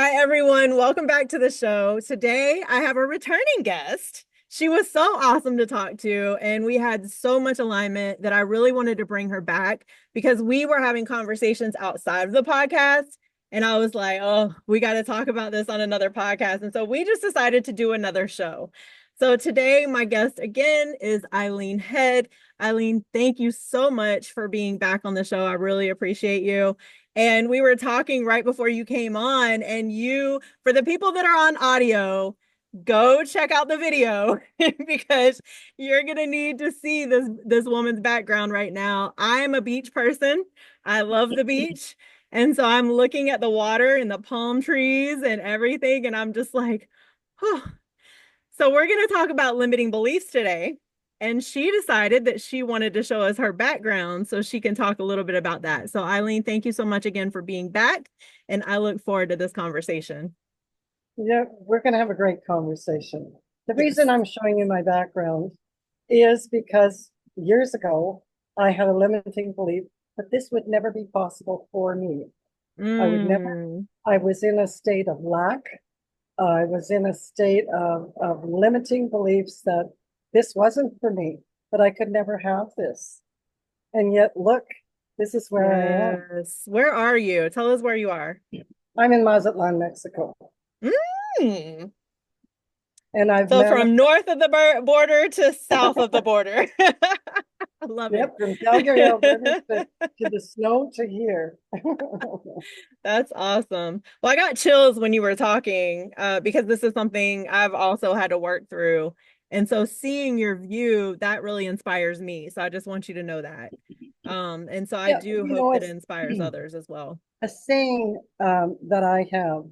Hi, everyone. Welcome back to the show. Today, I have a returning guest. She was so awesome to talk to, and we had so much alignment that I really wanted to bring her back because we were having conversations outside of the podcast. And I was like, oh, we got to talk about this on another podcast. And so we just decided to do another show. So today, my guest again is Eileen Head. Eileen, thank you so much for being back on the show. I really appreciate you. And we were talking right before you came on, and for the people that are on audio, go check out the video because you're gonna need to see this woman's background right now. I am a beach person. I love the beach. And so I'm looking at the water and the palm trees and everything, and I'm just like, oh. So we're going to talk about limiting beliefs today. And she decided that she wanted to show us her background so she can talk a little bit about that. So Eileen, thank you so much again for being back. And I look forward to this conversation. Yeah, we're going to have a great conversation. The Yes. reason I'm showing you my background is because years ago, I had a limiting belief that this would never be possible for me. Mm. I was in a state of lack. I was in a state of limiting beliefs that this wasn't for me, that I could never have this. And yet, look, this is where I am. Yes. Where are you? Tell us where you are. I'm in Mazatlan, Mexico. Mm. And I've So manifested. from north of the border to south of the border. I love it. Yep, from Calgary, Alberta to the snow to here. That's awesome. Well, I got chills when you were talking, because this is something I've also had to work through. And so seeing your view, that really inspires me. So I just want you to know that. And so I Yeah, do hope that it inspires others as well. a saying that I have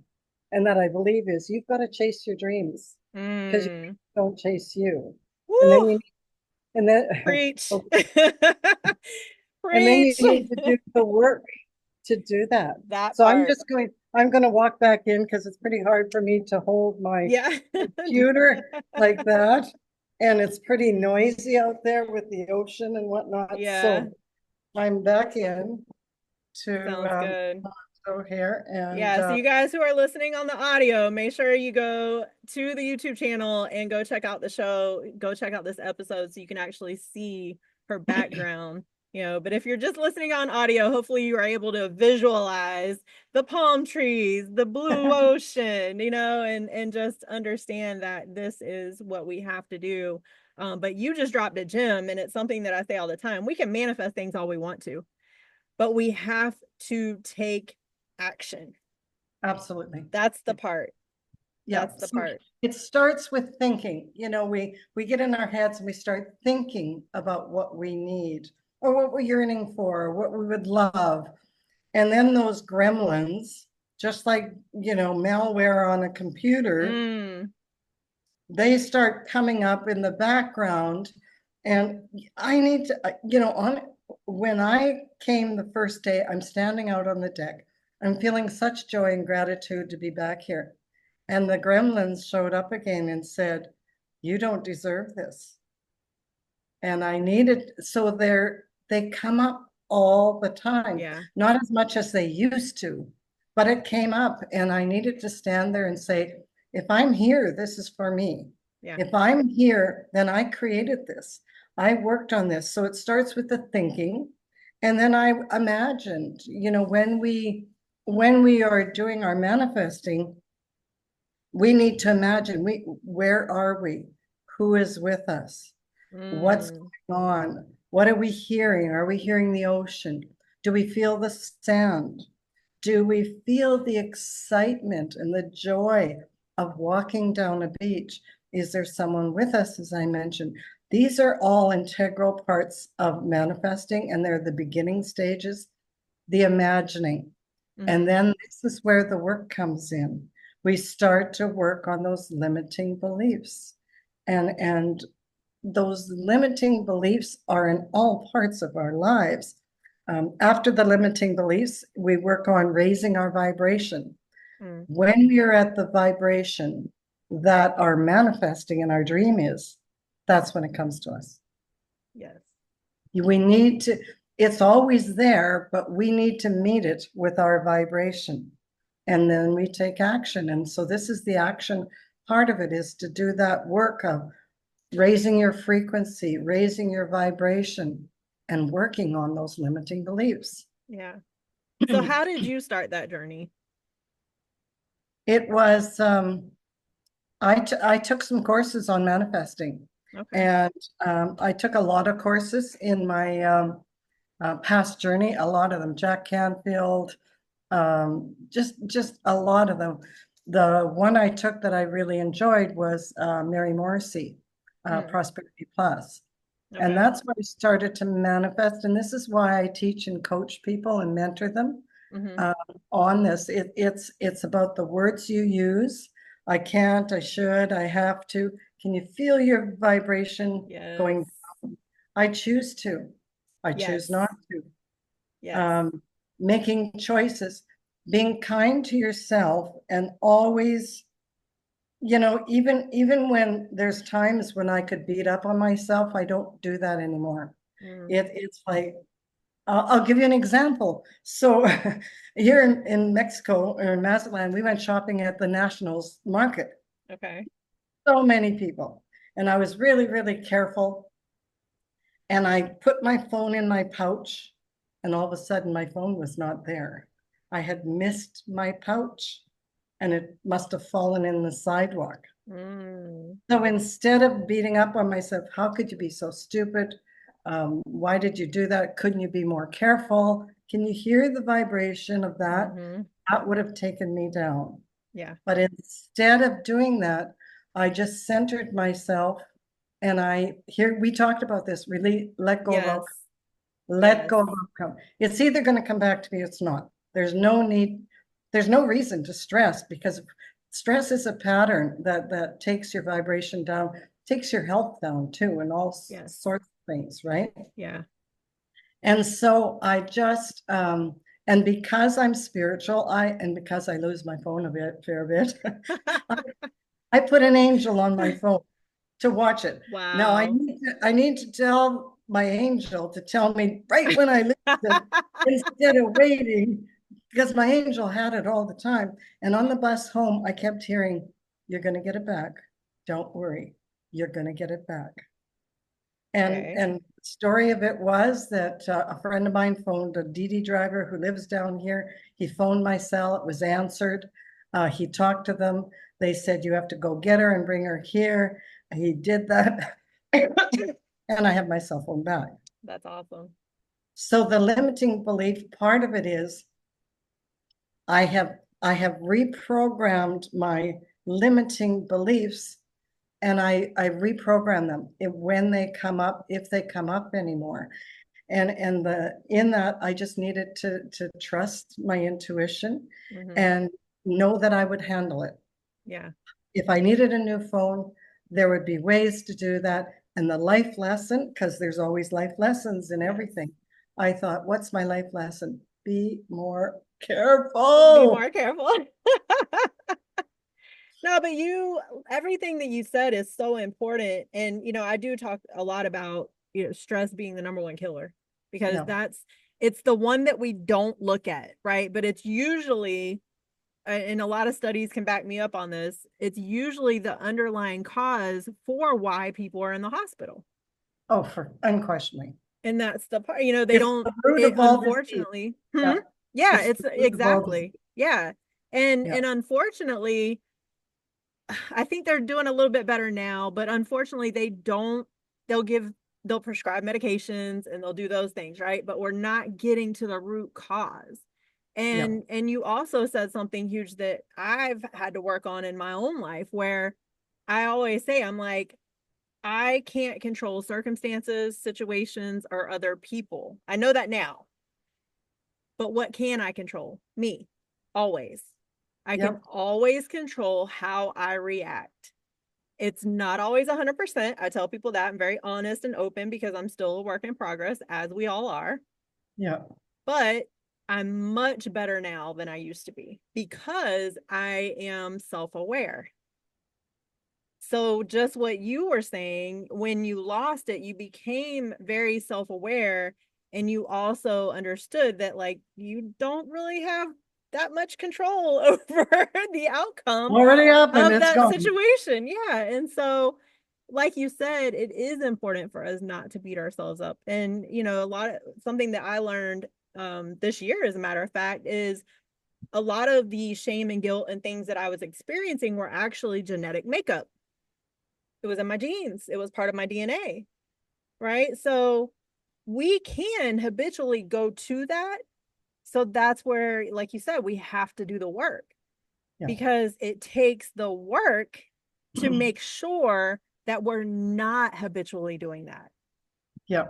and that I believe is you've got to chase your dreams because you Mm. don't chase you. And then Woo! you and then Preach. and then you Preach. need to do the work to do that. That So part. I'm going to walk back in because it's pretty hard for me to hold my Yeah. computer like that. And it's pretty noisy out there with the ocean and whatnot. Yeah. So I'm back in to Sounds good. go here and Yeah, so you guys who are listening on the audio, make sure you go to the YouTube channel and go check out the show, go check out this episode so you can actually see her background. But if you're just listening on audio, hopefully you are able to visualize the palm trees, the blue ocean, and just understand that this is what we have to do. But you just dropped a gem, and it's something that I say all the time. We can manifest things all we want to, but we have to take action. absolutely. That's the part. Yeah. That's the So part. it starts with thinking. We get in our heads and we start thinking about what we need or what we're yearning for, or what we would love. And then those gremlins, just like, malware on a computer, Mm. they start coming up in the background. And I need to, when I came the first day, I'm standing out on the deck. I'm feeling such joy and gratitude to be back here. And the gremlins showed up again and said, you don't deserve this. And I needed, so they come up all the time, Yeah. not as much as they used to, but it came up and I needed to stand there and say, if I'm here, this is for me. Yeah. If I'm here, then I created this. I worked on this. So it starts with the thinking. And then I imagined, when we are doing our manifesting, we need to imagine where are we? Who is with us? What's Mm. going on? What are we hearing? Are we hearing the ocean? Do we feel the sand? Do we feel the excitement and the joy of walking down a beach? Is there someone with us, as I mentioned? These are all integral parts of manifesting, and they're the beginning stages, the imagining. And Mm-hmm. then this is where the work comes in. We start to work on those limiting beliefs. And those limiting beliefs are in all parts of our lives. After the limiting beliefs, we work on raising our vibration. Mm. When we are at the vibration that our manifesting in our dream is, that's when it comes to us. Yes. We need to, it's always there, but we need to meet it with our vibration. and then we take action. And so this is the action part of it, is to do that work of raising your frequency, raising your vibration, and working on those limiting beliefs. Yeah. So how did you start that journey? It was, I took some courses on manifesting, Okay. and I took a lot of courses in my past journey, a lot of them, Jack Canfield, just a lot of them. The one I took that I really enjoyed was Mary Morrissey, Mm, Prosperity Plus. And okay. that's where I started to manifest. And this is why I teach and coach people and mentor them Mm-hmm. uh, on this. It's about the words you use. I can't, I should, I have to. Can you feel your vibration Yes. going down? I choose to. I choose Yes. not to. Yes. Um, Making choices, being kind to yourself, and always, even when there's times when I could beat up on myself, I don't do that anymore. Mm, It's like, I'll give you an example. So here in Mexico, or in Mazatlan, we went shopping at the Nationals Market. okay. So many people. And I was really, really careful. And I put my phone in my pouch, and all of a sudden my phone was not there. I had missed my pouch, and it must have fallen in the sidewalk. Mm, So instead of beating up on myself, how could you be so stupid? Why did you do that? Couldn't you be more careful? Can you hear the vibration of that? mm-hmm. That would have taken me down. Yeah. But instead of doing that, I just centered myself, and we talked about this, really let go of Yes. outcome. Let Yes. go of outcome. It's either going to come back to me, it's not. There's no reason to stress, because stress is a pattern that takes your vibration down, takes your health down too, and all Yes. sorts of things, right? Yeah. And so I just, and because I'm spiritual, and because I lose my phone a fair bit, I, I put an angel on my phone to watch it. Now Wow. I need to tell my angel to tell me right when I lose it, instead of waiting, because my angel had it all the time. And on the bus home, I kept hearing, "You're going to get it back. Don't worry. You're going to get it back." Okay. And the story of it was that a friend of mine phoned a DD driver who lives down here. He phoned my cell. It was answered. He talked to them. They said, "You have to go get her and bring her here." He did that. And I have my cell phone back. That's awesome. So the limiting belief part of it is I have reprogrammed my limiting beliefs, and I reprogram them when they come up, if they come up anymore. And in that, I just needed to trust my intuition Mm-hmm. and know that I would handle it. Yeah. If I needed a new phone, there would be ways to do that. And the life lesson, because there's always life lessons in Yes. everything. I thought, what's my life lesson? Be more Be careful. more careful. No, but everything that you said is so important. And, I do talk a lot about, stress being the number one killer, because Yeah. it's the one that we don't look at, right? But it's usually, and a lot of studies can back me up on this, it's usually the underlying cause for why people are in the hospital. Oh, for unquestionably. And that's the part, they It's don't, the root it of all disease. unfortunately, Yeah. yeah, It's it's the root of all disease. exactly. Yeah. And Yeah. and unfortunately, I think they're doing a little bit better now, but unfortunately they'll give they'll prescribe medications and they'll do those things, right? But we're not getting to the root cause. Yeah. And you also said something huge that I've had to work on in my own life, where I always say, I'm like, I can't control circumstances, situations, or other people. I know that now. But what can I control? Me. Always. I can Yep. always control how I react. It's not always 100%. I tell people that I'm very honest and open, because I'm still a work in progress, as we all are. Yeah. But I'm much better now than I used to be, because I am self aware. So, just what you were saying, when you lost it, you became very self aware, and you also understood that, like, you don't really have that much control over the outcome Already happened, of it's that gone. situation. Yeah. And so, like you said, it is important for us not to beat ourselves up. And, you know, something that I learned this year, as a matter of fact, is a lot of the shame and guilt and things that I was experiencing were actually genetic makeup. It was in my genes, it was part of my DNA, right? So we can habitually go to that. So that's where, like you said, we have to do the work, Yeah. because it takes the work to make sure that we're not habitually doing that. Yeah.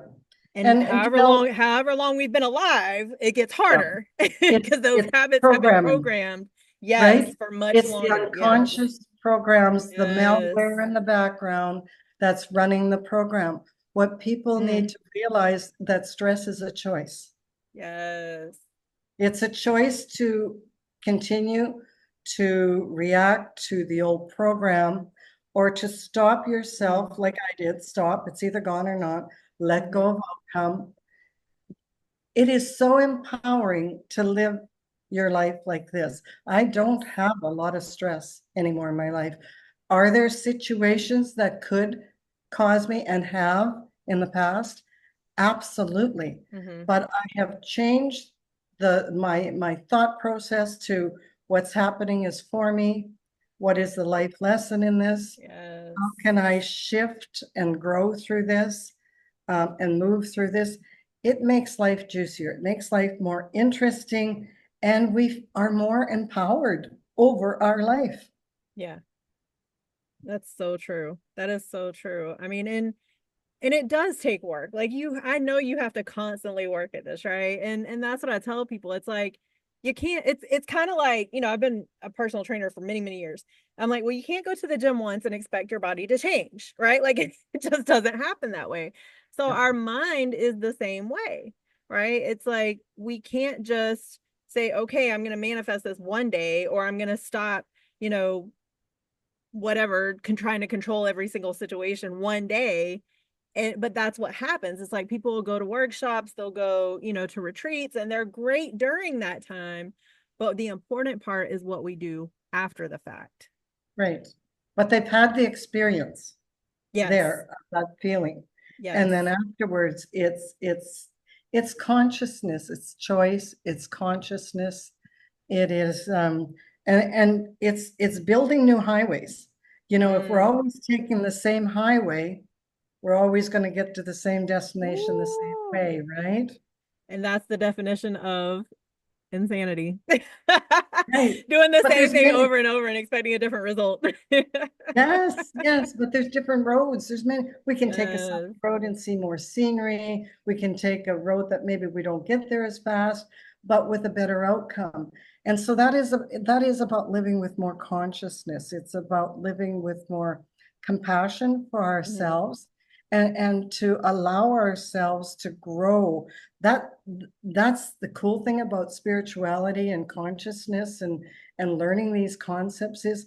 And You know, however long we've been alive, it gets yeah, harder because those it's habits have been programming, programmed, yes, right? for much It's the longer. Yes. unconscious programs, the Yes. malware in the background that's running the program. What people need Mm, to realize that stress is a choice. yes. It's a choice to continue to react to the old program or to stop Mm, yourself, like I did, stop. It's either gone or not. Let mm-hmm. go of outcome. It is so empowering to live your life like this. I Yes. don't have a lot of stress anymore in my life. Are there situations that could cause me and have in the past? Absolutely. Mm-hmm. But I have changed my thought process to what's happening is for me. What is the life lesson in this? Yes. How can I shift and grow through this and move through this? It makes life juicier. It makes life more interesting, and we are more empowered over our life. Yeah. That's so true. That is so true. I mean, and it does take work. Like I know you have to constantly work at this, right? And that's what I tell people. It's like you can't, it's kind of like, you know, I've been a personal trainer for many, many years. I'm like, well, you can't go to the gym once and expect your body to change, right? Like it just doesn't happen that way. So Yeah. our mind is the same way, right? It's like we can't just say, okay, I'm going to manifest this one day, or I'm going to stop, you know, whatever, trying to control every single situation one day. And but that's what happens. It's like people will go to workshops, they'll go, you know, to retreats, and they're great during that time, but the important part is what we do after the fact. Right. But they've had the experience Yes. there, that feeling. And Yes. then afterwards, it's consciousness, it's choice, it's consciousness. It is and it's building new highways. You know, if we're Mm. always taking the same highway, we're always going to get to the same destination the same Ooh. way, right? And that's the definition of insanity. Right. Doing the But same there's thing many. over and over and expecting a different result. Yes, yes, but there's different roads. There's many. We can take a side Yes. road and see more scenery. We can take a road that maybe we don't get there as fast, but with a better outcome. And so that is about living with more consciousness. It's about living with more compassion for Mhm. ourselves and to allow ourselves to grow. That's the cool thing about spirituality and consciousness and learning these concepts is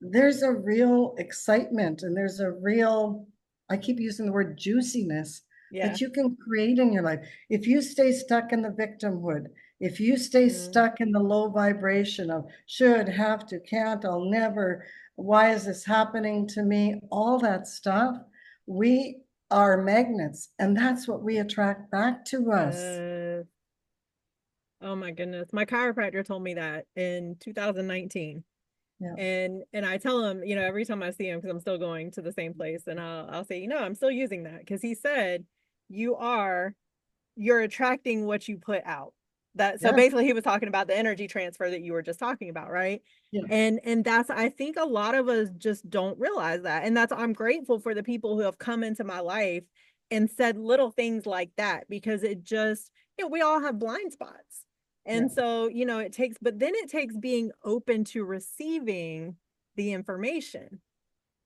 there's a real excitement and there's a real, I keep using the word juiciness Yeah. that you can create in your life. If you stay stuck in the victimhood, if you stay Mm. stuck in the low vibration of should, have to, can't, I'll never, why is this happening to me? All that stuff, we are magnets, and that's what we attract back to us. Uh, oh my goodness. My chiropractor told me that in 2019. Yeah. And I tell him, you know, every time I see him, because I'm still going to the same place, and I'll say, you know, I'm still using that, because he said you are you're attracting what you put out. That so Yes. basically he was talking about the energy transfer that you were just talking about, right? Yeah. And that's, I think a lot of us just don't realize that. And that's, I'm grateful for the people who have come into my life and said little things like that, because it just, you know, we all have blind spots. Yeah. And so, you know, it takes, but then it takes being open to receiving the information,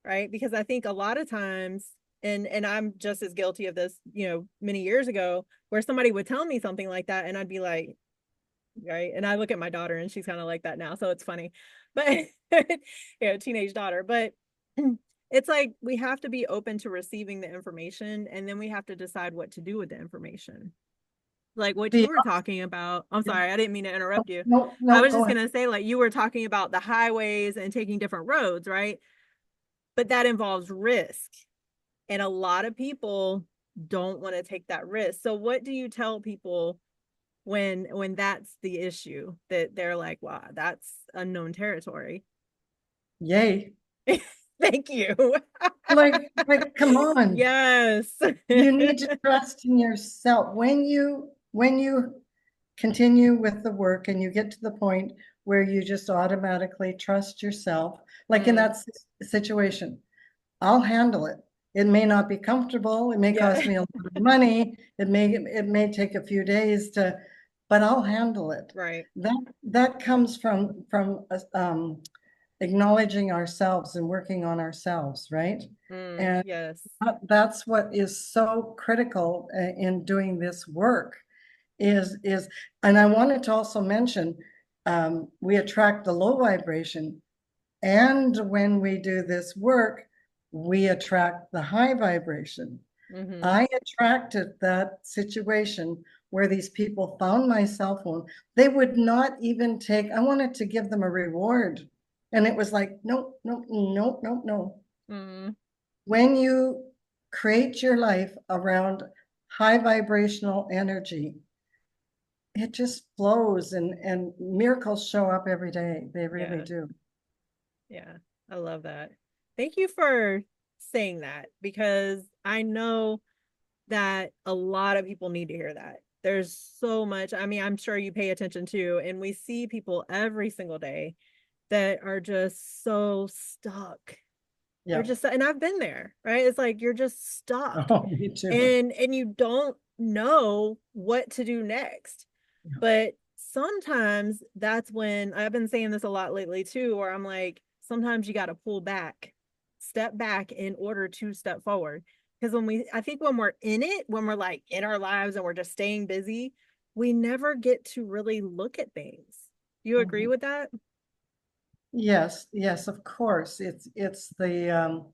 right? Because I think a lot of times, and I'm just as guilty of this, you know, many years ago, where somebody would tell me something like that and I'd be like, right? And I look at my daughter and she's kind of like that now, so it's funny. But you know, teenage daughter, but it's like we have to be open to receiving the information, and then we have to decide what to do with the information. like what The you were talking about. I'm sorry, I didn't mean to interrupt you. no, I no, was go just ahead. gonna say, like, you were talking about the highways and taking different roads, right? But that involves risk. And a lot of people don't want to take that risk. So what do you tell people when that's the issue, that they're like, wow, that's unknown territory? Yay. Thank you. Come on. Yes. You need to trust in yourself. When you continue with the work and you get to the point where you just automatically trust yourself, like in Mm, that situation, I'll handle it. It may not be comfortable. It may cost yeah. me a lot of money. It may take a few days to, but I'll handle it. Right. That comes from acknowledging ourselves and working on ourselves, right? And Yes. that's what is so critical in doing this work is, and I wanted to also mention, we attract the low vibration, and when we do this work, we attract the high vibration. Mm-hmm. I attracted that situation where these people found my cell phone. They would not even take, I wanted to give them a reward. And it was like, no, no, no, no, no. Mm, When you create your life around high vibrational energy, it just flows, and miracles show up every day. They really yeah. do. Yeah. I love that. Thank you for saying that, because I know that a lot of people need to hear that. There's so much. I mean, I'm sure you pay attention too, and we see people every single day that are just so stuck. They're Yeah. just, and I've been there, right? It's like you're just stuck, Oh, me too. and you don't know what to do next. Yeah. But sometimes that's when I've been saying this a lot lately too, where I'm like, sometimes you got to pull back, step back in order to step forward. Because I think when we're in it, when we're like in our lives and we're just staying busy, we never get to really look at things. You agree Mhm. with that? Yes, yes, of course. It's the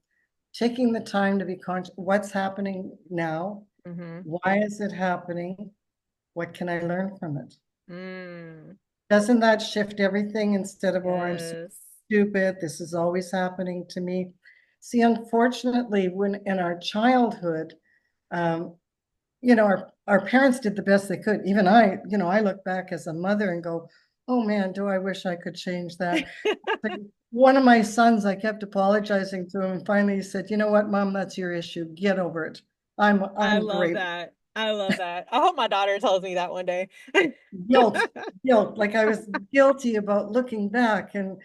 taking the time to be conscious. What's happening now? Mm-hmm. Why is it happening? What can I learn from it? Mm, Doesn't that shift everything instead of, oh, I'm so yes. stupid, this is always happening to me? See, unfortunately, when in our childhood, um, our parents did the best they could. Even I look back as a mother and go, oh man, do I wish I could change that. But one of my sons, I kept apologizing to him, and finally he said, you know what, Mom, that's your issue. Get over it. I I'm love great. that. I love that. I hope my daughter tells me that one day. Guilt, guilt. Like I was guilty about looking back, and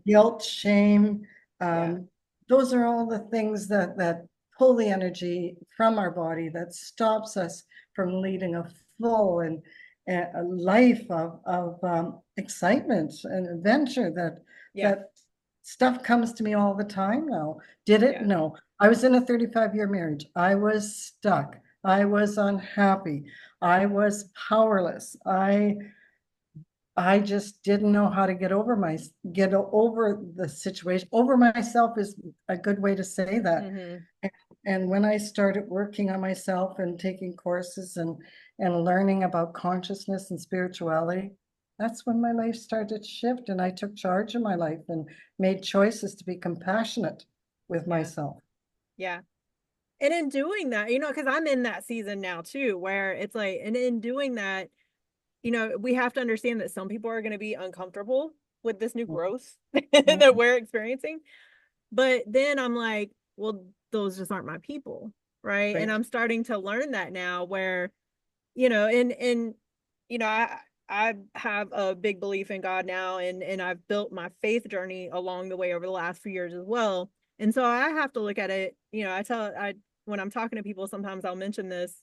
guilt, shame. Yeah. Um, those are all the things that pull the energy from our body, that stops us from leading a full and a life of excitement and adventure. Yeah. That stuff comes to me all the time now. Did it? Yeah. No. I was in a 35-year marriage. I was stuck. I was unhappy. I was powerless. I just didn't know how to get over the situation. Over myself is a good way to say that. Mm-hmm. And when I started working on myself and taking courses and learning about consciousness and spirituality, that's when my life started to shift, and I took charge of my life and made choices to be compassionate with Yeah. myself. Yeah. And in doing that, because I'm in that season now too, where it's like, and in doing that, we have to understand that some people are going to be uncomfortable with this new growth that Mhm. we're experiencing. But then I'm like, well, those just aren't my people. Right. And Right. I'm starting to learn that now, where, and, I have a big belief in God now, and I've built my faith journey along the way over the last few years as well. And so I have to look at it, when I'm talking to people, sometimes I'll mention this.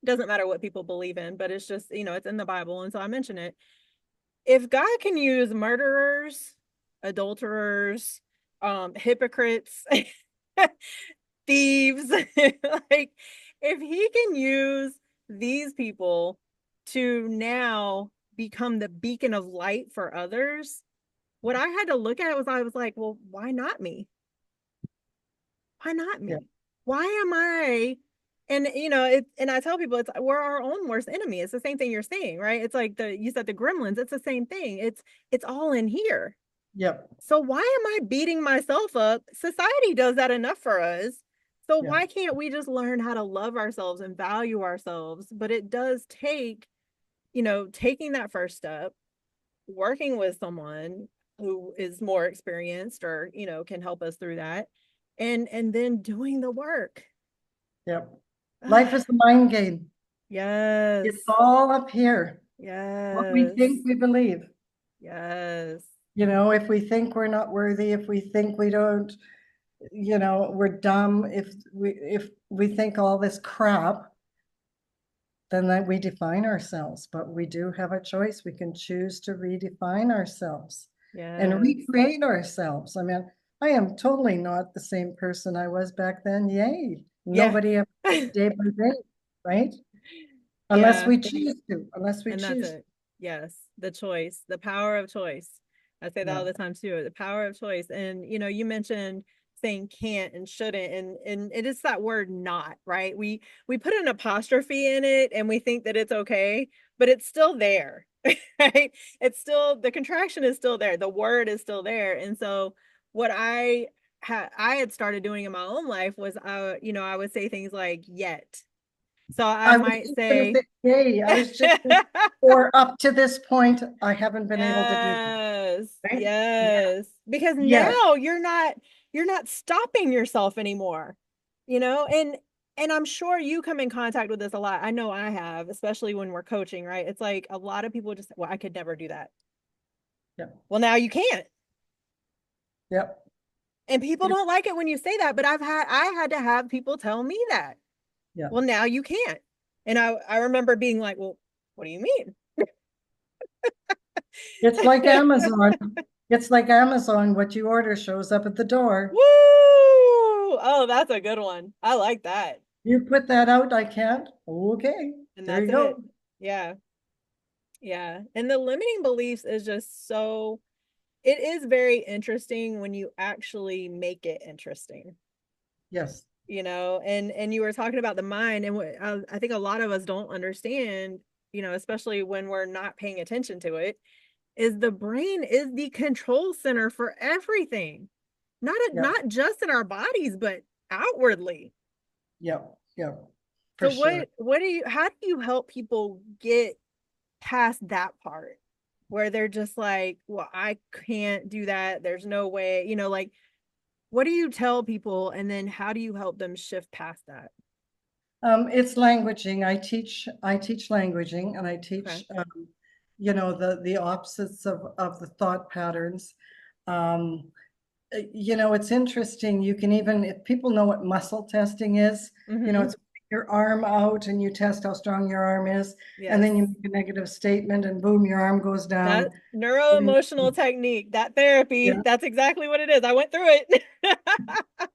It doesn't matter what people believe in, but it's just, it's in the Bible. And so I mention it. If God can use murderers, adulterers, hypocrites, thieves, like, if he can use these people to now become the beacon of light for others, what I had to look at was, I was like, well, why not me? Why not Yeah. me? Why am I And you know, it and I tell people we're our own worst enemy. It's the same thing you're saying, right? It's like you said the gremlins, it's the same thing. It's all in here. Yep. So why am I beating myself up? Society does that enough for us. So Yeah. why can't we just learn how to love ourselves and value ourselves? But it does take, you know, taking that first step, working with someone who is more experienced or, you know, can help us through that, and then doing the work. Yep. Life Ah, is a mind game. yes. It's all up here. What we Yes. think, we believe. Yes. You know, if we think we're not worthy, if we think we don't, you know, we're dumb, if we think all this crap, then that we define ourselves. But we do have a choice. We can choose to redefine ourselves and Yes. recreate ourselves. I mean, I am totally not the same person I was back then. Yay. Yeah. Nobody ever day by day, right? Unless Yeah. we choose to, unless we And that's choose. it. Yes. The choice, the power of choice. I say that Yeah. all the time too. The power of choice. And you know, you mentioned saying can't and shouldn't, and it is that word not, right? We put an apostrophe in it and we think that it's okay, but it's still there. Right? It's still, the contraction is still there. The word is still there. And so what I had started doing in my own life was you know, I would say things like yet. So I I was might just going to say say, yay. I was just, or up to this point, I haven't been able to do that, yes, right? Yeah. yes. Because Yes. now you're not stopping yourself anymore. You know, and I'm sure you come in contact with this a lot. I know I have, especially when we're coaching, right? It's like a lot of people just, well, I could never do that. Yep. Well, now you can't. Yep. And people Yep. don't like it when you say that, but I had to have people tell me that. Yeah. Well, now you can't. And I remember being like, well, what do you mean? It's like Amazon. It's like Amazon. What you order shows up at the door. Woo! Oh, that's a good one. I like that. You put that out, I can't. Okay. And There that's you it. go. Yeah. Yeah. And the limiting beliefs is just so, it is very interesting when you actually make it interesting, Yes. you know, and you were talking about the mind, and what I think a lot of us don't understand, you know, especially when we're not paying attention to it, is the brain is the control center for everything. Yep. Not just in our bodies, but outwardly. Yep. Yep. For So sure. what do you how do you help people get past that part where they're just like, well, I can't do that. There's no way, you know, like what do you tell people and then how do you help them shift past that? It's languaging. I teach languaging, and I Okay. teach, you know, the opposites of the thought patterns. Um, you know, it's interesting. You can even, if people know what muscle testing is, you know, Mm-hmm. it's your arm out and you test how strong your arm is, and then you Yes. make a negative statement, and boom, your arm goes down. That neuro-emotional technique, that therapy, Yeah. that's exactly what it is. I went through it.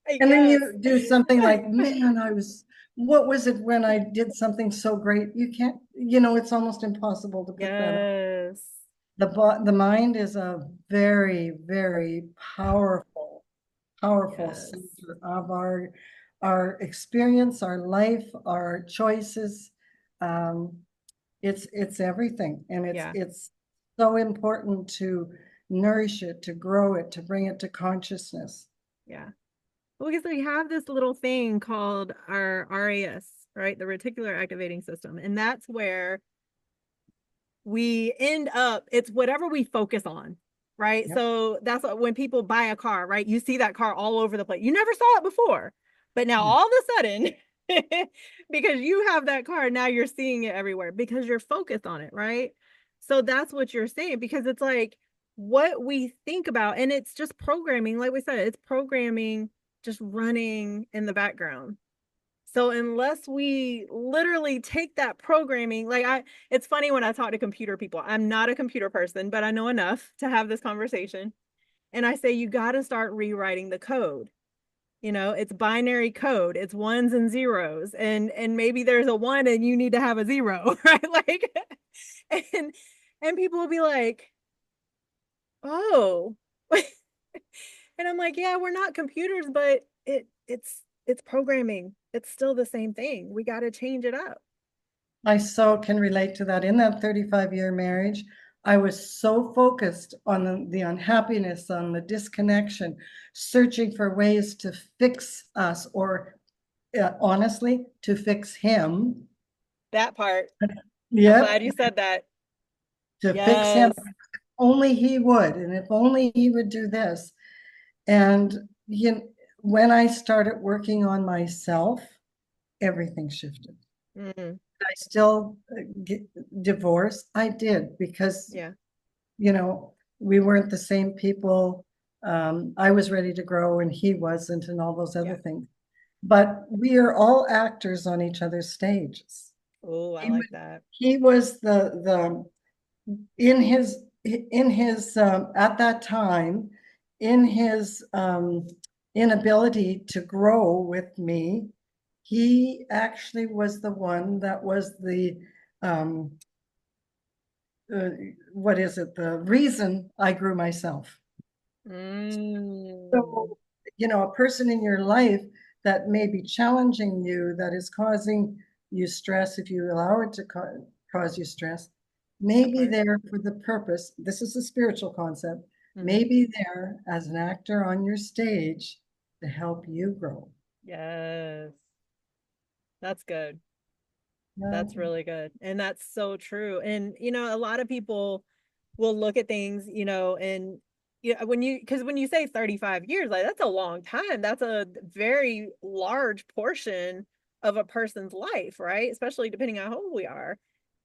And then Yes. you do something like, man, what was it when I did something so great? You can't, you know, it's almost impossible to put that up. Yes. The mind is a very, very powerful Yes. center of our experience, our life, our choices. Um, it's everything, and Yeah. it's so important to nourish it, to grow it, to bring it to consciousness. Yeah. Well, because we have this little thing called our RAS, right? The reticular activating system. And that's where we end up, it's whatever we focus on, right? Yep. So that's when people buy a car, right? You see that car all over the place. You never saw it before, but now Yeah. all of a sudden, because you have that car, now you're seeing it everywhere because you're focused on it, right? So that's what you're saying, because it's like what we think about, and it's just programming. Like we said, it's programming just running in the background. So unless we literally take that programming, it's funny when I talk to computer people. I'm not a computer person, but I know enough to have this conversation. And I say, you got to start rewriting the code. You know, it's binary code. It's ones and zeros. And maybe there's a one and you need to have a zero, right? Like, and and people will be like, oh. And I'm like, yeah, we're not computers, but it's it's programming. It's still the same thing. We got to change it up. I so can relate to that. In that 35-year marriage, I was so focused on the unhappiness, on the disconnection, searching for ways to fix us, or honestly, to fix him. That part. I'm glad Yep, you said that. to fix him. Yes. Only he would, and if only he would do this. And you know, when I started working on myself, everything shifted. Mm, I still get divorced. I did because, yeah. you know, we weren't the same people. I was ready to grow and he wasn't, and all those other Yeah. things. But we are all actors on each other's stages. Oh, I He was, like that. he was the in his at that time, in his inability to grow with me, he actually was the one that was the um, uh, what is it, the reason I grew myself. Mm, So, a person in your life that may be challenging you, that is causing you stress, if you allow it to cause you stress, may that be part. there for the purpose. This is a spiritual concept. Hmm. May be there as an actor on your stage to help you grow. Yes. That's good. Yeah, That's really good. And that's so true. And, a lot of people will look at things, and because when you say 35 years, like that's a long time. That's a very large portion of a person's life, right? Especially depending on how old we are.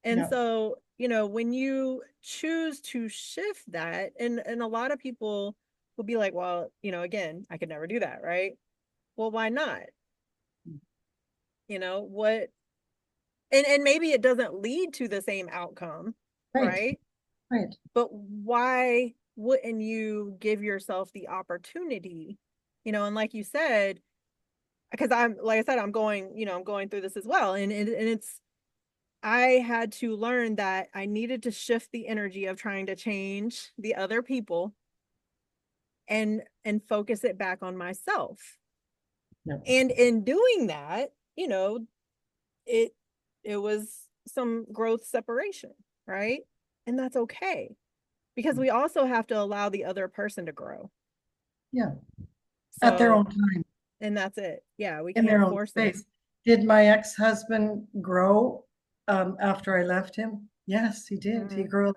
And yeah, so, when you choose to shift that, and a lot of people will be like, well, again, I could never do that, right? Well, why not? What and maybe it doesn't lead to the same outcome, right, right? right. But why wouldn't you give yourself the opportunity? And like you said, because like I said, I'm going through this as well. And it's I had to learn that I needed to shift the energy of trying to change the other people and focus it back on myself. Yeah, And in doing that, it it was some growth separation, right? And that's okay because we also have to allow the other person to grow. yeah. At their So, own time, and that's it. Yeah, we in their can't own force it. space. Did my ex-husband grow after I left him? Yes, he did. He Mm-hmm. grew a lot.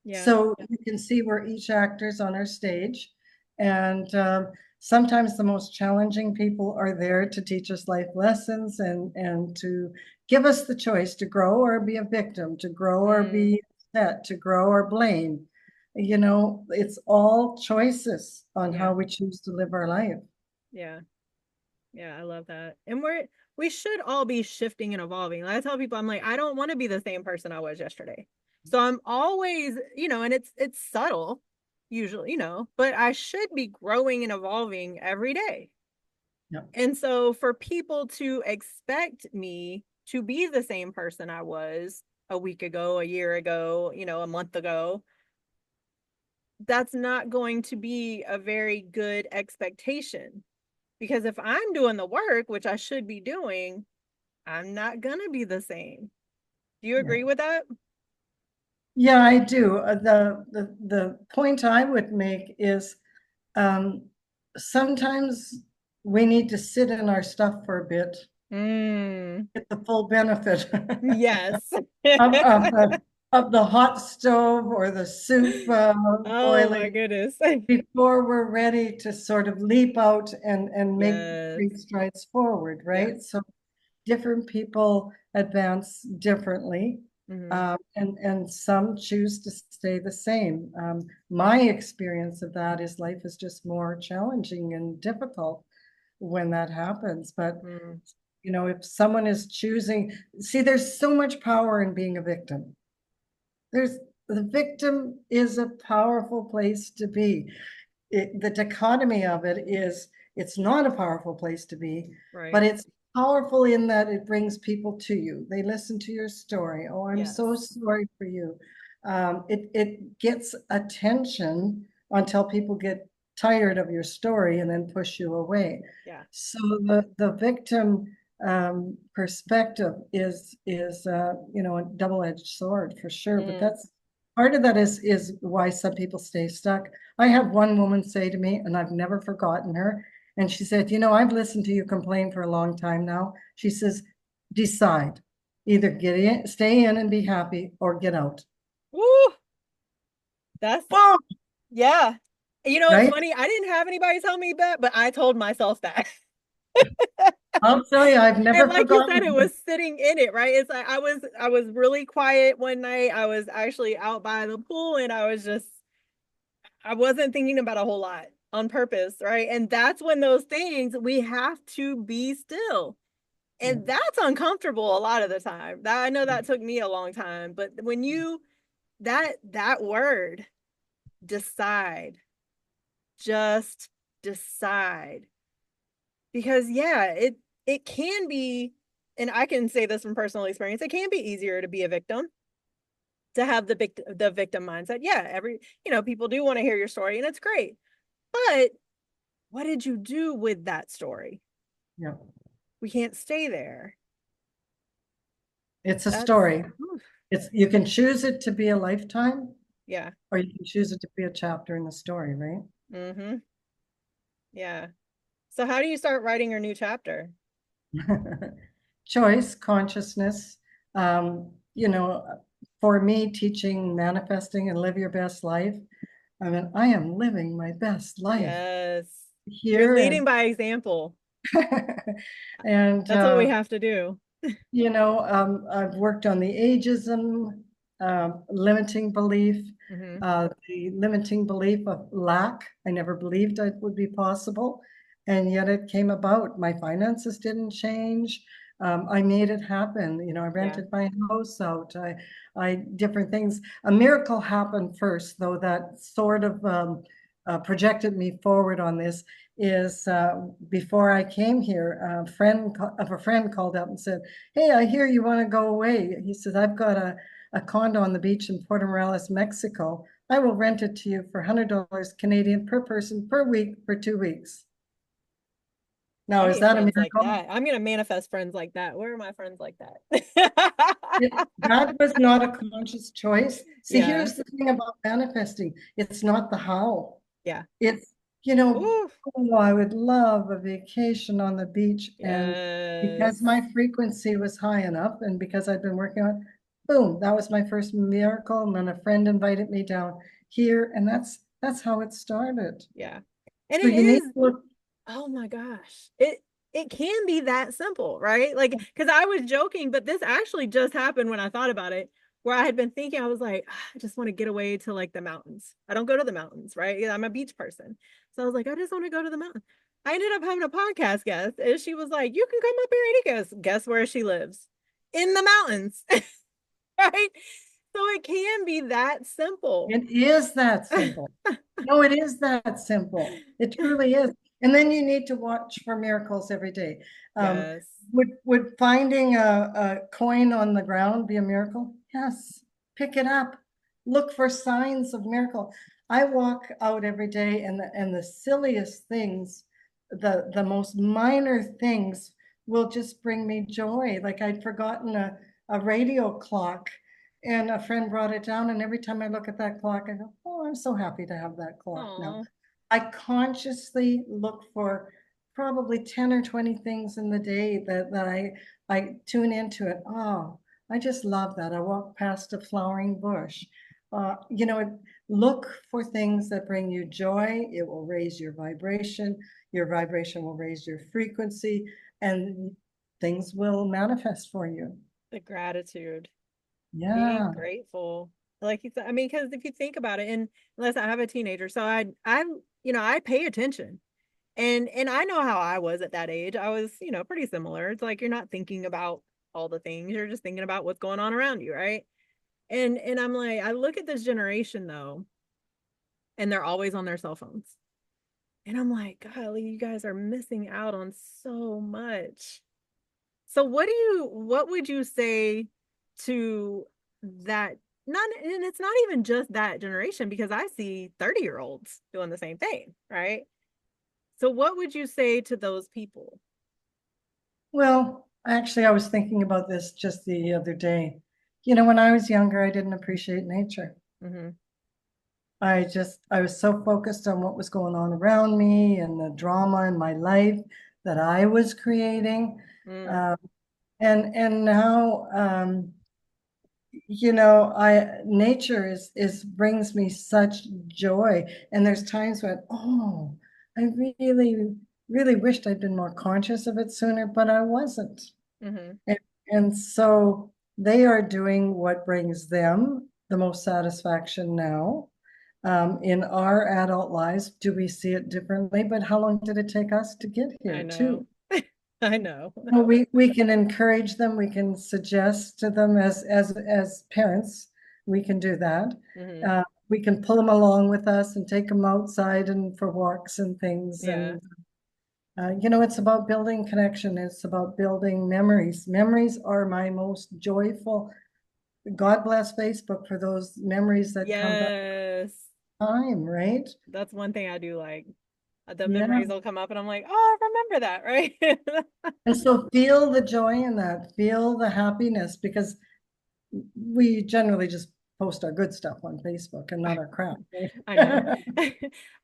Yeah. So you can see we're each actors on our stage. And sometimes the most challenging people are there to teach us life lessons, and to give us the choice to grow or be a victim, to grow or Mm, be upset, to grow or blame. It's all choices on yeah. how we choose to live our life. Yeah. Yeah. I love that. And we should all be shifting and evolving. Like I tell people, I'm like, I don't want to be the same person I was yesterday. So I'm always, and it's subtle, usually, but I should be growing and evolving every day. Yeah, And so for people to expect me to be the same person I was a week ago, a year ago, a month ago, that's not going to be a very good expectation. Because if I'm doing the work, which I should be doing, I'm not going to be the same. Do you yeah. agree with that? Yeah, I do. The point I would make is um, sometimes we need to sit in our stuff for a bit, Mm, get the full benefit yes. of the hot stove or the soup Oh my boiling goodness. before we're ready to sort of leap out and make Yes. great strides forward, Yeah. right? So different people advance differently. Hmm. And some choose to stay the same. My experience of that is life is just more challenging and difficult when that happens. But Mm, if someone is choosing, see, there's so much power in being a victim. There's The victim is a powerful place to be. The dichotomy of it is it's not a powerful place to be, but right. it's powerful in that it brings people to you. They listen to your story. Oh, I'm so Yes. sorry for you. It gets attention until people get tired of your story and then push you away. Yeah. So the victim perspective is you know, a double-edged sword for sure. But Mm. that's part of that is why some people stay stuck. I had one woman say to me, and I've never forgotten her, and she said, you know, I've listened to you complain for a long time now. She says, decide. Either get in, stay in and be happy, or get out. Woo! That's, Boom! yeah. You know, it's Right? funny. I didn't have anybody tell me that, but I told myself that. I'll tell you, I've And never like you said, forgotten it her. was sitting in it, right? It's like I was really quiet one night. I was actually out by the pool and I wasn't thinking about a whole lot on purpose, right? And that's when those things we have to be still. Yeah. And that's uncomfortable a lot of the time. That I know that took me a long time, but when you that word decide, just decide. Because yeah, it can be, and I can say this from personal experience, it can be easier to be a victim, to have the victim mindset. Yeah, people do want to hear your story and it's great. But what did you do with that story? Yeah. We can't stay there. It's a That's story. It's you can choose it to be a lifetime, yeah. or you can choose it to be a chapter in the story, right? Mm-hmm. Yeah. So how do you start writing your new chapter? Choice, consciousness. You know, for me, teaching, manifesting, and live your best life. I mean, I am living my best life Yes. You're here, leading by example. and That's what we have to do. you know, I've worked on the ageism, limiting belief, Mm-hmm. the limiting belief of lack. I never believed it would be possible, and yet it came about. My finances didn't change. I made it happen. You know, I Yeah. rented my house out. I different things. A miracle happened first, though, that sort of projected me forward on this is before I came here, a friend of a friend called up and said, hey, I hear you want to go away. He says, I've got a condo on the beach in Puerto Morelos, Mexico. I will rent it to you for $100 Canadian per person per week for 2 weeks. I Now, is need that a friends like miracle? that. I'm gonna manifest friends like that. Where are my friends like that? That was not a conscious choice. See, Yeah. here's the thing about manifesting. It's not the how. Yeah. It's, you know, Ooh. oh, I would love a vacation on the beach. And because Yes. my frequency was high enough and because I'd been working on, boom, that was my first miracle. And then a friend invited me down here. And that's how it started. Yeah. And So it you need is, to look. oh my gosh. It can be that simple, right? Like, because I was joking, but this actually just happened when I thought about it, where I had been thinking, I was like, "Ah, I just want to get away to like the mountains. I don't go to the mountains, right? I'm a beach person. So I was like, I just want to go to the mountain. I ended up having a podcast guest, and she was like, you can come up here and guess where she lives? In the mountains, right? So it can be that simple. It is that simple. No, it is that simple. It truly is. And then you need to watch for miracles every day. Um, Yes. would finding a coin on the ground be a miracle? Yes. Pick it up. Look for signs of miracle. I walk out every day and the silliest things, the most minor things will just bring me joy. Like I'd forgotten a radio clock and a friend brought it down, and every time I look at that clock, I go, oh, I'm so happy to have that clock now. Oh, I consciously look for probably 10 or 20 things in the day that I tune into it. Oh, I just love that. I walk past a flowering bush. You know, look for things that bring you joy. It will raise your vibration. Your vibration will raise your frequency, and things will manifest for you. the gratitude. Being Yeah. grateful. Like you said, I mean, because if you think about it, and unless I have a teenager, so I pay attention. And I know how I was at that age. I was, pretty similar. It's like you're not thinking about all the things. You're just thinking about what's going on around you, right? And I'm like, I look at this generation though, and they're always on their cell phones. And I'm like, golly, you guys are missing out on so much. So what would you say to that not, and it's not even just that generation, because I see 30-year-olds doing the same thing, right? So what would you say to those people? Well, actually, I was thinking about this just the other day. You know, when I was younger, I didn't appreciate nature. Mm-hmm. I was so focused on what was going on around me and the drama in my life that I was creating. Mm, Uh, and now, you know, nature is brings me such joy. And there's times when, oh, I really, really wished I'd been more conscious of it sooner, but I wasn't. mm-hmm. And, and so they are doing what brings them the most satisfaction now. In our adult lives, do we see it differently? But how long did it take us to get I here, know. too? I know. Well, we can encourage them, we can suggest to them as parents, we can do that. Mm-hmm. We can pull them along with us and take them outside and for walks and things. Yeah. And you know, it's about building connection. It's about building memories. Memories are my most joyful. God bless Facebook for those memories that come back Yes. time, right? That's one thing I do like. The Yeah. memories will come up and I'm like, oh, I remember that, right? And so feel the joy in that, feel the happiness, because we generally just post our good stuff on Facebook and not our crap. I know.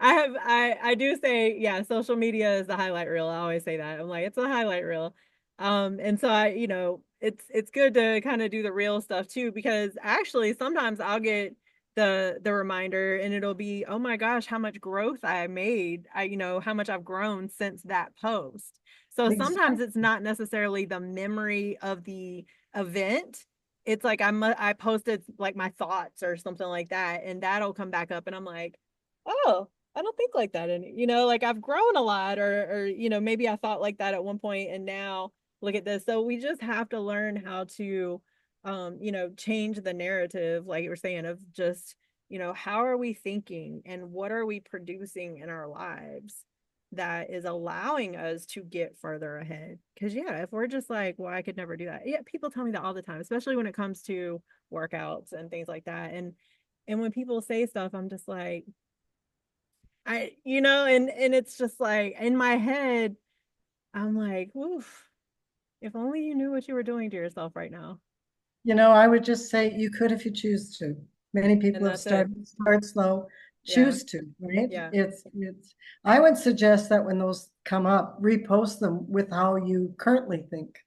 Right? I do say, yeah, social media is the highlight reel. I always say that. I'm like, it's a highlight reel. And so it's good to kind of do the real stuff too, because actually sometimes I'll get the reminder and it'll be, oh my gosh, how much growth I made. How much I've grown since that post. So sometimes Exactly. it's not necessarily the memory of the event. It's like I posted like my thoughts or something like that, and that'll come back up, and I'm like, oh, I don't think like that, and like I've grown a lot, or maybe I thought like that at one point, and now look at this. So we just have to learn how to, change the narrative, like you were saying, of just how are we thinking and what are we producing in our lives that is allowing us to get further ahead. Because, yeah, if we're just like, well, I could never do that. Yeah, people tell me that all the time, especially when it comes to workouts and things like that. And when people say stuff, I'm just like, and it's just like in my head, I'm like, oof, if only you knew what you were doing to yourself right now. You know, I would just say you could if you choose to. Many And people have that's it. started, start slow, Yeah. choose to, right? Yeah. I would suggest that when those come up, repost them with how you currently think.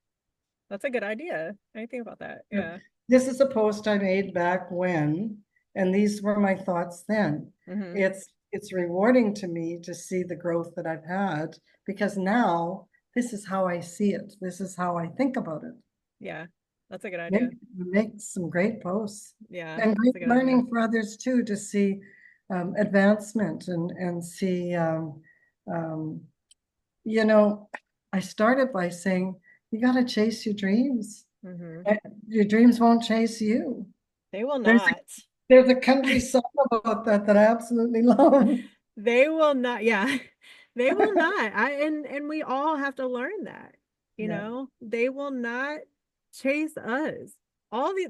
That's a good idea. I didn't think about that. Yeah. This is a post I made back when, and these were my thoughts then. Mm-hmm. It's rewarding to me to see the growth that I've had, because now this is how I see it. This is how I think about it. Yeah. That's a good idea. Make some great posts Yeah. and That's great a good idea. learning for others too, to see advancement and see, um, you know, I started by saying, you got to chase your dreams. Mm-hmm. Your dreams won't chase you. They will There's not. there's a country song about that that I absolutely love. They will not. Yeah. They will not. And we all have to learn that. Yeah. They will not chase us.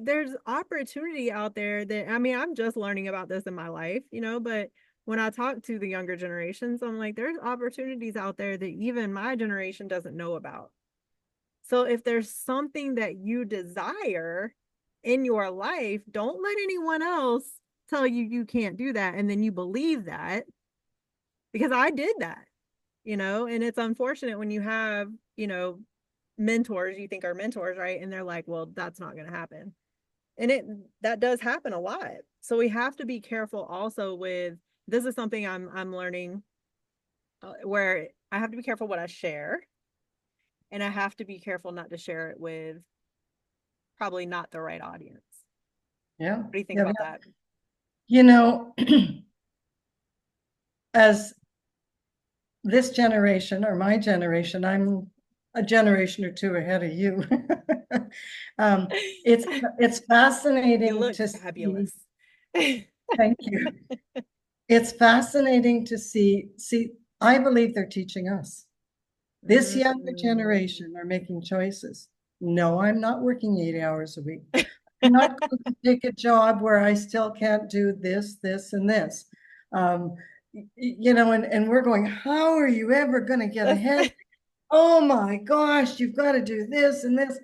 There's opportunity out there that, I mean, I'm just learning about this in my life, but when I talk to the younger generations, I'm like, there's opportunities out there that even my generation doesn't know about. So if there's something that you desire in your life, don't let anyone else tell you you can't do that. And then you believe that, because I did that, and it's unfortunate when you have, mentors you think are mentors, right? And they're like, well, that's not going to happen. And that does happen a lot. So we have to be careful also with, this is something I'm learning, where I have to be careful what I share, and I have to be careful not to share it with probably not the right audience. Yeah. What do you think Yeah. about that? You know, as this generation or my generation, I'm a generation or two ahead of you. um, it's it's You fascinating look to see. fabulous. Thank you. It's fascinating to see. I believe they're teaching us. This younger Mm. generation are making choices. No, I'm not working 80 hours a week. I'm not going to take a job where I still can't do this, this, and this. Um, and we're going, how are you ever going to get ahead? Oh my gosh, you've got to do this and this,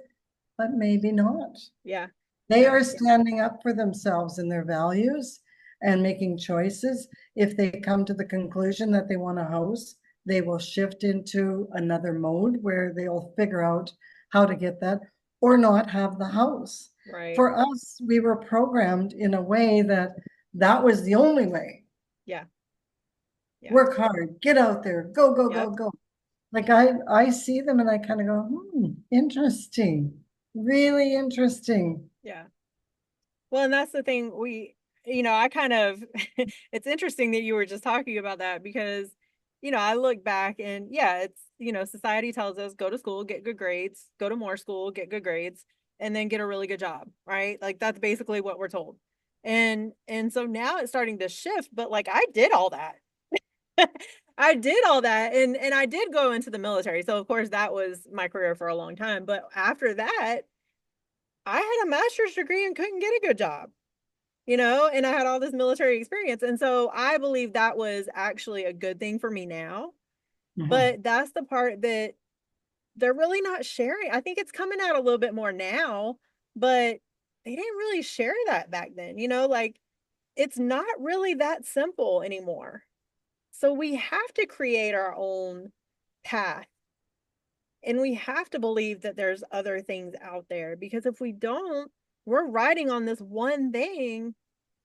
but maybe not. Yeah. They Yeah. are standing up for themselves and their values and making choices. If they come to the conclusion that they want a house, they will shift into another mode where they'll figure out how to get that or not have the house. Right. For us, we were programmed in a way that that was the only way. Yeah. Yeah. Work hard, get out there, go, go, go, Yep. go. Like I see them and I kind of go, interesting, really interesting. Yeah. Well, and that's the thing I kind of, it's interesting that you were just talking about that because, I look back and yeah, it's, society tells us go to school, get good grades, go to more school, get good grades, and then get a really good job, right? Like that's basically what we're told. And so now it's starting to shift, but like I did all that. I did all that and I did go into the military. So of course that was my career for a long time, but after that, I had a master's degree and couldn't get a good job, and I had all this military experience. And so I believe that was actually a good thing for me now. Mhm. But that's the part that they're really not sharing. I think it's coming out a little bit more now, but they didn't really share that back then, like it's not really that simple anymore. So we have to create our own path and we have to believe that there's other things out there because if we don't, we're riding on this one thing.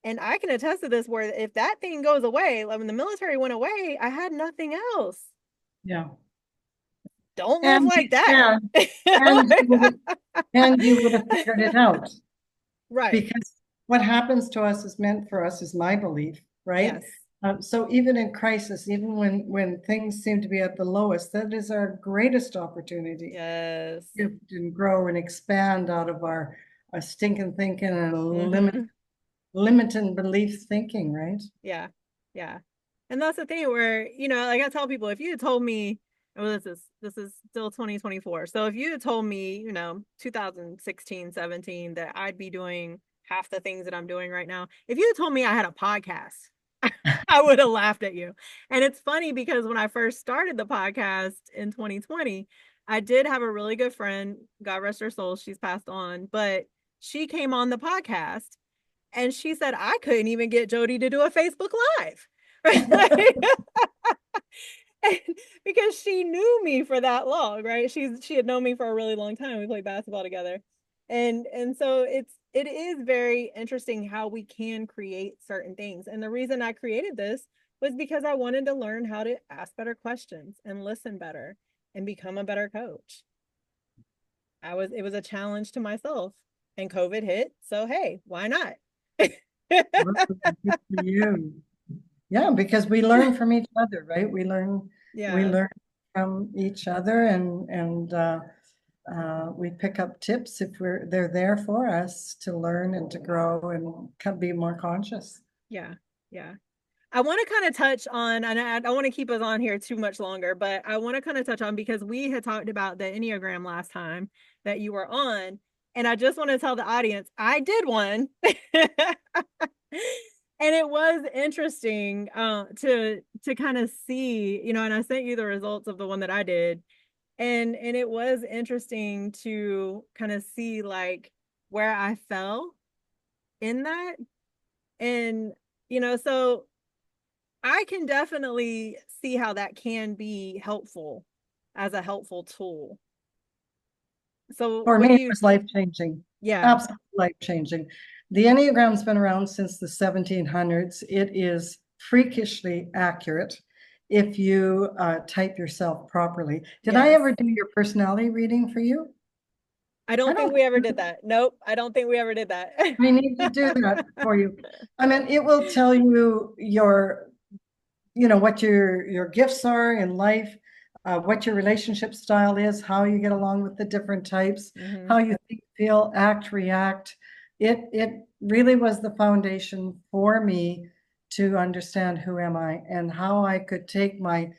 And I can attest to this where if that thing goes away, like when the military went away, I had nothing else. Yeah. Don't live And like that. yeah, and you would have figured it out Right. because what happens to us is meant for us is my belief, right? Yes. So even in crisis, even when things seem to be at the lowest, that is our greatest opportunity Yes. to shift and grow and expand out of our stinking thinking and Mm-hmm. limiting belief thinking, right? Yeah. Yeah. And that's the thing where, like I tell people, if you had told me, well, this is still 2024. So if you had told me, 2016, 17, that I'd be doing half the things that I'm doing right now, if you had told me I had a podcast, I would have laughed at you. And it's funny because when I first started the podcast in 2020, I did have a really good friend, God rest her soul, she's passed on, but she came on the podcast and she said I couldn't even get Jodi to do a Facebook Live. Right? Because she knew me for that long, right? She had known me for a really long time. We played basketball together. And so it is very interesting how we can create certain things. And the reason I created this was because I wanted to learn how to ask better questions and listen better and become a better coach. It was a challenge to myself and COVID hit. So hey, why not? Good for you. Yeah, because we learn from each other, right? We Yeah. learn from each other and we pick up tips if they're there for us to learn and to grow and be more conscious. Yeah. Yeah. I want to kind of touch on, and I don't want to keep us on here too much longer, but I want to kind of touch on because we had talked about the Enneagram last time that you were on. And I just want to tell the audience I did one. And it was interesting to kind of see, and I sent you the results of the one that I did. And it was interesting to kind of see like where I fell in that. And, so I can definitely see how that can be helpful as a helpful tool. So For what do me, it you, was life-changing, yeah. absolutely life-changing. The Enneagram's been around since the 1700s. It is freakishly accurate if you type yourself properly. Did I Yes. ever do your personality reading for you? I I don't think don't we ever did that. Nope. I don't think we ever did that. We need to do that for you. I mean, it will tell you what your gifts are in life, what your relationship style is, how you get along with the different types, Hmm. how you think, feel, act, react. It really was the foundation for me to understand who am I and how I could take my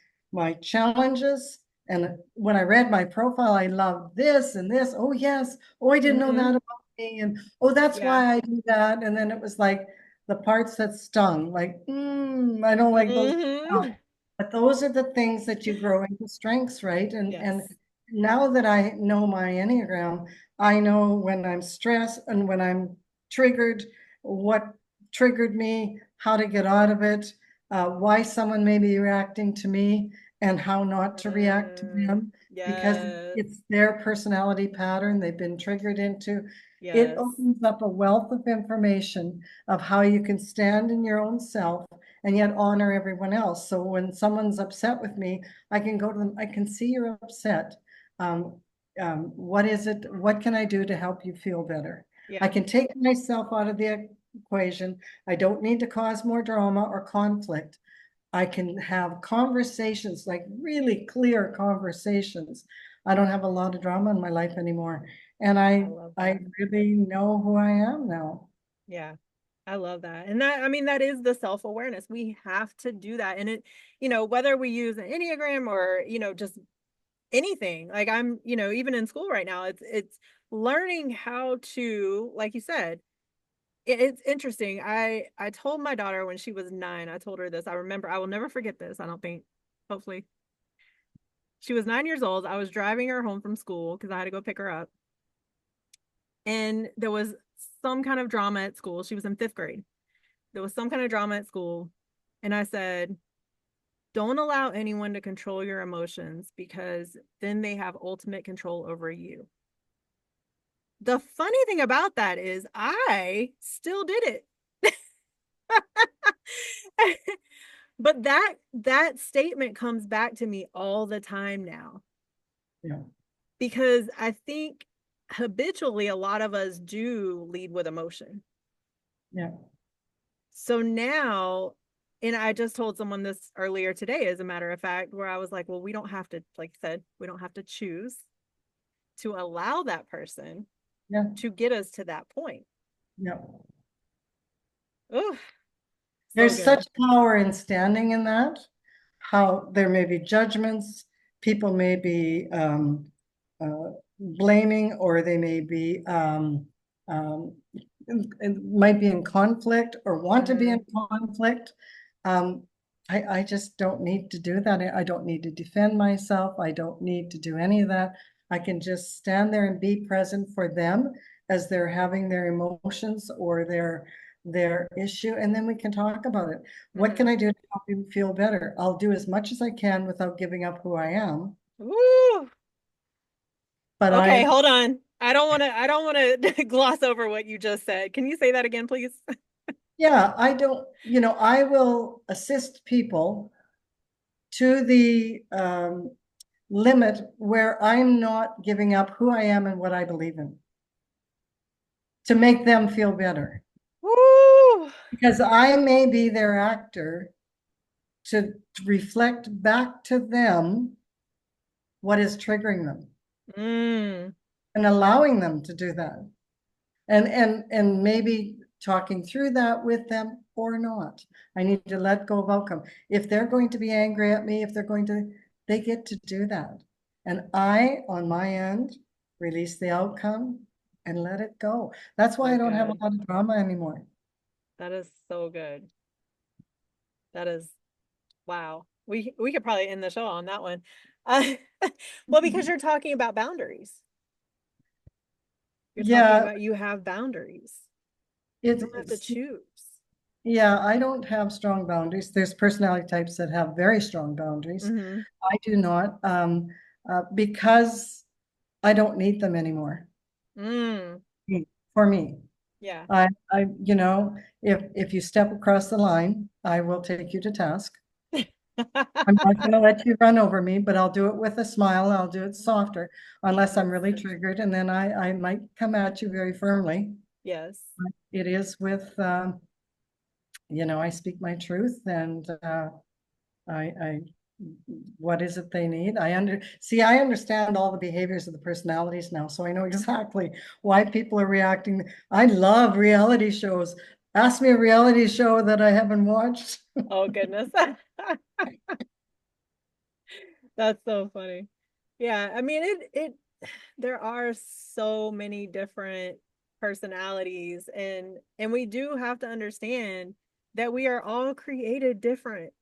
challenges. And when I read my profile, I loved this and this. Oh yes. Oh, I didn't know Hmm. that about me, and oh, that's Yeah. why I do that. And then it was like the parts that stung, like, I don't like those. Hmm. But those are the things that you grow into strengths, right? And Yes. now that I know my Enneagram, I know when I'm stressed and when I'm triggered, what triggered me, how to get out of it, why someone may be reacting to me, and how not to react to them because Yes. it's their personality pattern they've been triggered into. It Yes. opens up a wealth of information of how you can stand in your own self and yet honor everyone else. So when someone's upset with me, I can go to them, I can see you're upset. Um, what is it? What can I do to help you feel better? I Yeah. can take myself out of the equation. I don't need to cause more drama or conflict. I can have conversations, like really clear conversations. I don't have a lot of drama in my life anymore. And I I love I that. really know who I am now. Yeah. I love that. And that, I mean, that is the self-awareness. We have to do that. And it, whether we use an Enneagram or, just anything, like I'm, even in school right now, it's learning how to, like you said, it's interesting. I told my daughter when she was 9, I told her this. I remember, I will never forget this. I don't think, hopefully. She was 9 years old. I was driving her home from school because I had to go pick her up. And there was some kind of drama at school. She was in 5th grade. There was some kind of drama at school. And I said, don't allow anyone to control your emotions because then they have ultimate control over you. The funny thing about that is I still did it. But that statement comes back to me all the time now Yeah, because I think habitually a lot of us do lead with emotion. yeah, So now, and I just told someone this earlier today, as a matter of fact, where I was like, well, we don't have to, like I said, we don't have to choose to allow that person yeah, to get us to that point. yeah. Oh, so There's good. such power in standing in that, how there may be judgments, people may be blaming, or they may be um, might be in conflict or want to be Mm-hmm. in conflict. Um, I just don't need to do that. I don't need to defend myself. I don't need to do any of that. I can just stand there and be present for them as they're having their emotions or their issue, and then we can talk about it. What can Mm-hmm. I do to help you feel better? I'll do as much as I can without giving up who I am. Woo! But Okay, hold on. I don't want to gloss over what you just said. Can you say that again, please? yeah, I don't, I will assist people to the limit where I'm not giving up who I am and what I believe in to make them feel better. Woo! Because I may be their actor to reflect back to them what is triggering them Mm, and allowing them to do that. And maybe talking through that with them or not. I need to let go of outcome. If they're going to be angry at me, if they're going to, they get to do that. And I, on my end, release the outcome and let it go. That's why so I don't have a good. lot of drama anymore. That is so good. That is wow. We could probably end the show on that one. Uh, well, because you're talking about boundaries. You're talking Yeah, about you have boundaries. You don't have to it's choose. yeah, I don't have strong boundaries. There's personality types that have very strong boundaries. Mm-hmm. I do not, because I don't need them anymore. Mm, For me. yeah. If you step across the line, I will take you to task. I'm not going to let you run over me, but I'll do it with a smile. I'll do it softer, unless I'm Yes. really triggered, and then I might come at you very firmly. Yes. It is with, I speak my truth, and I what is it they need? I understand all the behaviors of the personalities now, so I know exactly why people are reacting. I love reality shows. Ask me a reality show that I haven't watched. Oh goodness. That's so funny. Yeah, I mean there are so many different personalities, and we do have to understand that we are all created different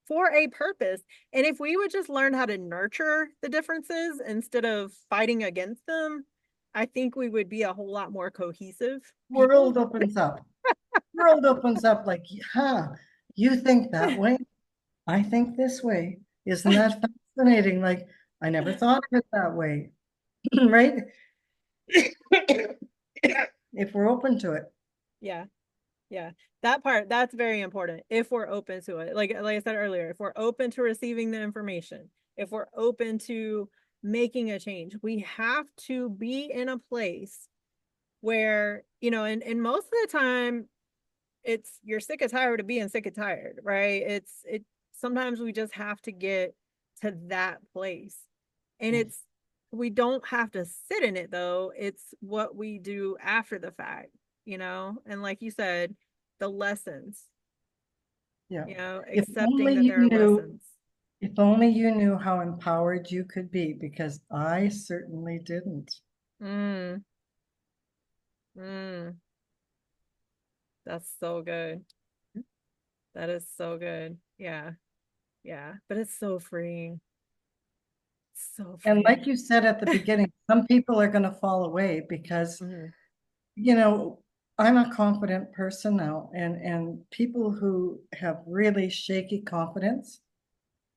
for a purpose. And if we would just learn how to nurture the differences instead of fighting against them, I think we would be a whole lot more cohesive people. World opens up. World opens up like, huh, you think that way? I think this way. Isn't that fascinating? Like, I never thought of it that way. Right? If we're open to it. Yeah. Yeah. That part, that's very important. If we're open to it. Like I said earlier, if we're open to receiving the information, if we're open to making a change, we have to be in a place where, and most of the time it's you're sick and tired of being sick and tired, right? It sometimes we just have to get to that place. And we don't have to sit in it though. It's what we do after the fact, and like you said, the lessons, Yeah. If accepting only that you there are knew, lessons. if only you knew how empowered you could be, because I certainly didn't. Mm, mm, that's so good. That is so good. Yeah. Yeah. But it's so freeing. So And freeing. like you said at the beginning, some people are going to fall away because, Mhm. you know, I'm a confident person now, and people who have really shaky confidence,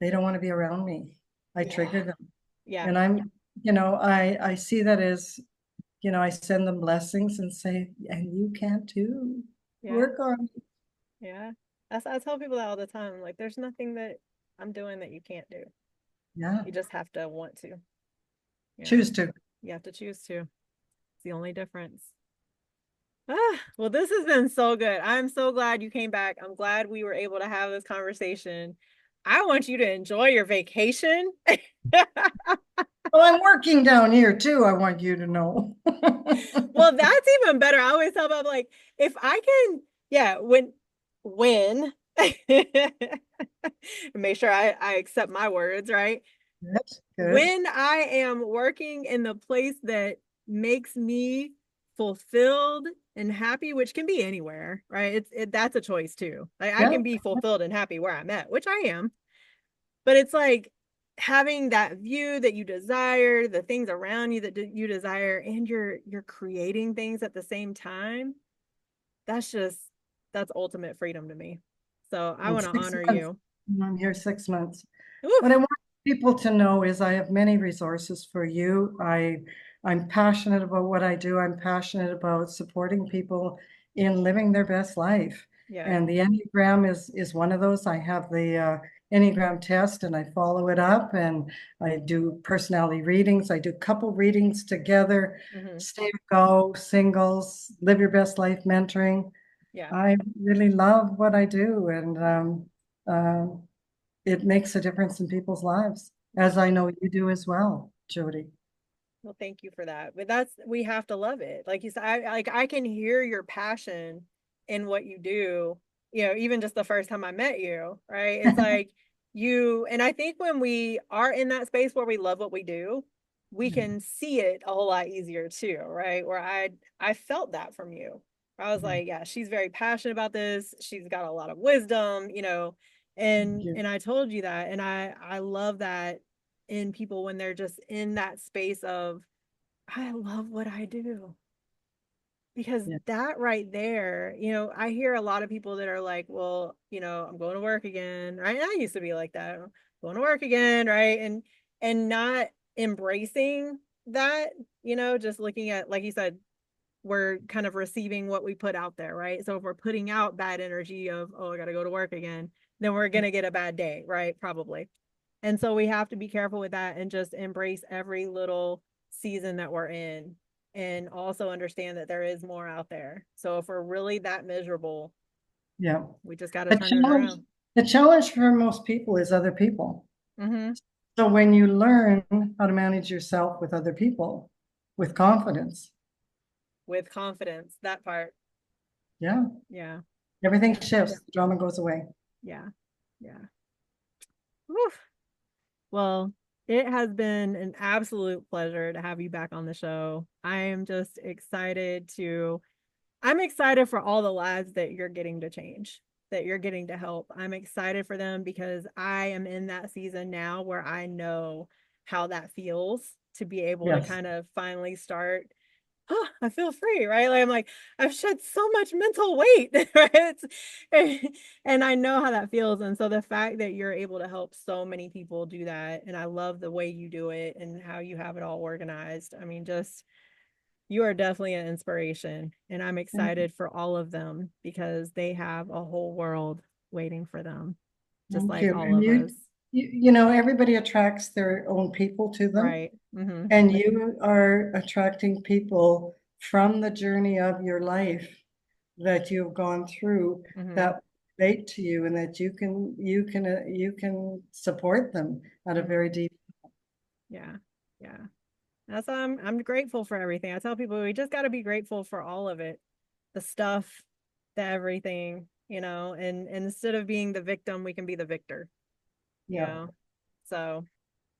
they don't want to be around me. I Yeah. trigger them. Yeah. And I see that as, I send them blessings and say, and you can too. Yeah. Work on it. Yeah. I tell people that all the time. Like, there's nothing that I'm doing that you can't do. Yeah. You just have to want to. Choose to. You have to choose to. It's the only difference. Well, this has been so good. I'm so glad you came back. I'm glad we were able to have this conversation. I want you to enjoy your vacation. Well, I'm working down here too. I want you to know. Well, that's even better. I always tell them like, if I can, yeah, when make sure I accept my words, right? That's good. When I am working in the place that makes me fulfilled and happy, which can be anywhere, right? That's a choice too. Like I Yeah. can be fulfilled and happy where I'm at, which I am, but it's like having that view that you desire, the things around you that you desire, and you're creating things at the same time. That's just that's ultimate freedom to me. So I In want to six honor months. you. I'm here 6 months. What Oof. I want people to know is I have many resources for you. I'm passionate about what I do. I'm passionate about supporting people in living their best life. Yeah. And the Enneagram is one of those. I have the Enneagram test and I follow it up, and I do personality readings. I do couple readings together, Hmm. stay go, singles, live your best life mentoring. Yeah. I really love what I do, and uh, it makes a difference in people's lives, as I know you do as well, Jodi. Well, thank you for that. But we have to love it. Like you said, I can hear your passion in what you do, even just the first time I met you, right? It's like and I think when we are in that space where we love what we do, we can see it a whole lot easier too, right? Where I felt that from you. I was like, yeah, she's very passionate about this. She's got a lot of wisdom, Thank you. and I told you that, and I love that in people when they're just in that space of I love what I do. Because Yeah, that right there, I hear a lot of people that are like, well, I'm going to work again, right? And I used to be like that, going to work again, right? And not embracing that, just looking at, like you said, we're kind of receiving what we put out there, right? So if we're putting out bad energy of, oh, I got to go to work again, then we're going to get a bad day, right? Probably. And so we have to be careful with that and just embrace every little season that we're in and also understand that there is more out there. So if we're really that miserable, yeah. we just got to The turn it challenge, around. the challenge for most people is other people. Mm-hmm. So when you learn how to manage yourself with other people with confidence, With confidence, that part. yeah, Yeah. everything Yeah. shifts, the drama goes away. Yeah. Yeah. Whew. Well, It has been an absolute pleasure to have you back on the show. I am just excited to I'm excited for all the lives that you're getting to change, that you're getting to help. I'm excited for them because I am in that season now where I know how that feels to be able to Yes. kind of finally start. Oh, I feel free, right? Like I'm like, I've shed so much mental weight, right? And I know how that feels. And so the fact that you're able to help so many people do that, and I love the way you do it and how you have it all organized. I mean, just you are definitely an inspiration, and I'm Thank excited for all of them because they have a whole world waiting for them, just thank like you. all And of us. you know, everybody attracts their own people to them. Right. Mm-hmm. And you are attracting people from the journey of your life that you've gone through Mm-hmm. that relate to you, and that you can support them at a Mm-hmm. very deep. Yeah. Yeah. That's I'm grateful for everything. I tell people we just got to be grateful for all of it. The stuff, the everything, and instead of being the victim, we can be the victor, you Yeah. know. So,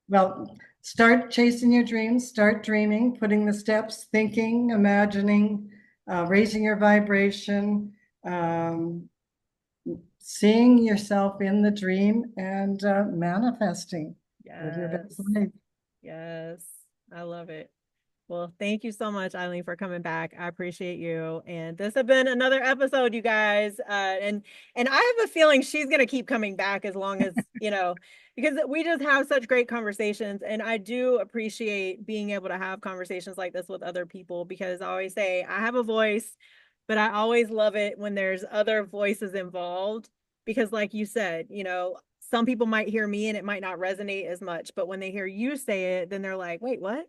Well, start chasing your dreams, start dreaming, putting the steps, thinking, imagining, raising your vibration, um, seeing yourself in the dream, and manifesting. Live your best yes. life. Yes. I love it. Well, thank you so much, Eileen, for coming back. I appreciate you. And this has been another episode, you guys. And I have a feeling she's gonna keep coming back as long as, because we just have such great conversations. And I do appreciate being able to have conversations like this with other people because I always say I have a voice, but I always love it when there's other voices involved. Because, like you said, some people might hear me and it might not resonate as much, but when they hear you say it, then they're like, wait, what?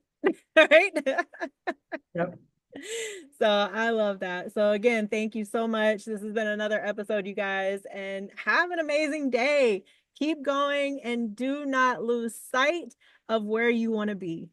Right? Yep. So I love that. So again, thank you so much. This has been another episode, you guys, and have an amazing day. Keep going and do not lose sight of where you want to be.